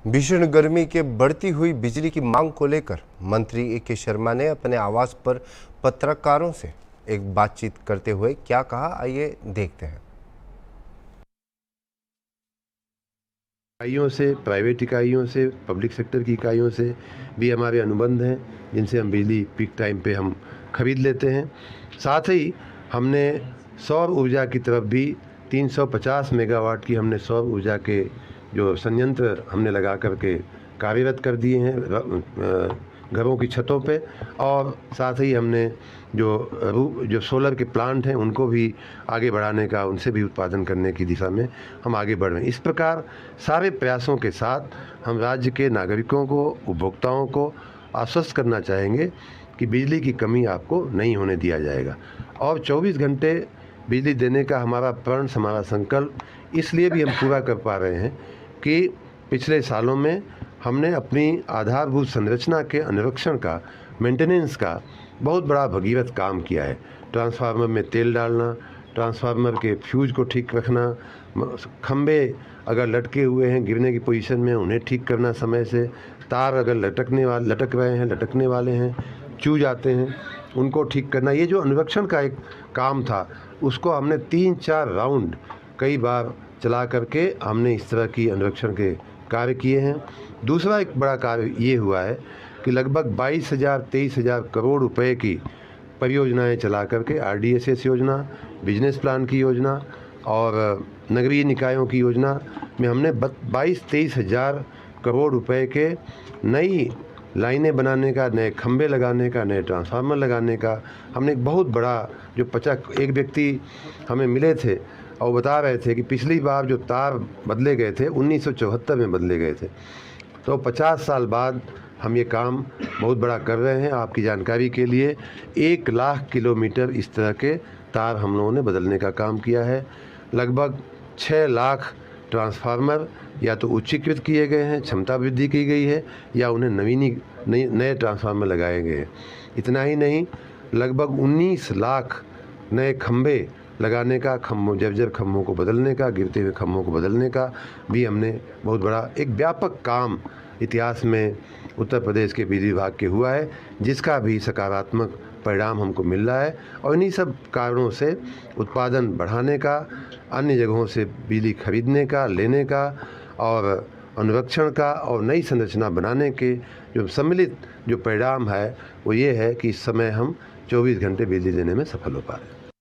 भीषण गर्मी के बढ़ती हुई बिजली की मांग को लेकर मंत्री ए.के. शर्मा ने अपने आवास पर पत्रकारों से एक बातचीत करते हुए क्या कहा, आइए देखते हैं। इकाइयों से, प्राइवेट इकाइयों से, पब्लिक सेक्टर की इकाइयों से भी हमारे अनुबंध हैं, जिनसे हम बिजली पीक टाइम पे हम खरीद लेते हैं। साथ ही हमने सौर ऊर्जा की तरफ भी 350 मेगावाट की हमने सौर ऊर्जा के जो संयंत्र हमने लगा करके कार्यरत कर दिए हैं घरों की छतों पे, और साथ ही हमने जो सोलर के प्लांट हैं उनको भी आगे बढ़ाने का, उनसे भी उत्पादन करने की दिशा में हम आगे बढ़ रहे हैं। इस प्रकार सारे प्रयासों के साथ हम राज्य के नागरिकों को, उपभोक्ताओं को आश्वस्त करना चाहेंगे कि बिजली की कमी आपको नहीं होने दिया जाएगा। और 24 घंटे बिजली देने का हमारा प्रण, हमारा संकल्प इसलिए भी हम पूरा कर पा रहे हैं कि पिछले सालों में हमने अपनी आधारभूत संरचना के अनुरक्षण का, मेंटेनेंस का बहुत बड़ा भगीरथ काम किया है। ट्रांसफार्मर में तेल डालना, ट्रांसफार्मर के फ्यूज को ठीक रखना, खंबे अगर लटके हुए हैं, गिरने की पोजीशन में, उन्हें ठीक करना समय से, तार अगर लटकने वाले हैं, चूज जाते हैं, उनको ठीक करना। ये जो अनुरक्षण का एक काम था, उसको हमने 3-4 राउंड कई बार चला करके हमने इस तरह की अनुरक्षण के कार्य किए हैं। दूसरा एक बड़ा कार्य ये हुआ है कि लगभग 22,000-23,000 करोड़ रुपए की परियोजनाएं चला करके RDSS योजना, बिजनेस प्लान की योजना और नगरीय निकायों की योजना में हमने 22-23 हज़ार करोड़ रुपए के नई लाइनें बनाने का, नए खंबे लगाने का, नए ट्रांसफार्मर लगाने का हमने एक बहुत बड़ा जो एक व्यक्ति हमें मिले थे और बता रहे थे कि पिछली बार जो तार बदले गए थे 1974 में बदले गए थे, तो 50 साल बाद हम ये काम बहुत बड़ा कर रहे हैं। आपकी जानकारी के लिए 1 लाख किलोमीटर इस तरह के तार हम लोगों ने बदलने का काम किया है। लगभग 6 लाख ट्रांसफार्मर या तो उच्चीकृत किए गए हैं, क्षमता वृद्धि की गई है, या उन्हें नए ट्रांसफार्मर लगाए गए हैं। इतना ही नहीं, लगभग 19 लाख नए खंबे लगाने का, जर्जर खंभों को बदलने का, गिरते हुए खंभों को बदलने का भी हमने बहुत बड़ा एक व्यापक काम इतिहास में उत्तर प्रदेश के बिजली विभाग के हुआ है, जिसका भी सकारात्मक परिणाम हमको मिल रहा है। और इन्हीं सब कारणों से उत्पादन बढ़ाने का, अन्य जगहों से बिजली खरीदने का, लेने का और अनुरक्षण का और नई संरचना बनाने के जो सम्मिलित जो परिणाम है वो ये है कि इस समय हम 24 घंटे बिजली देने में सफल हो पा रहे हैं।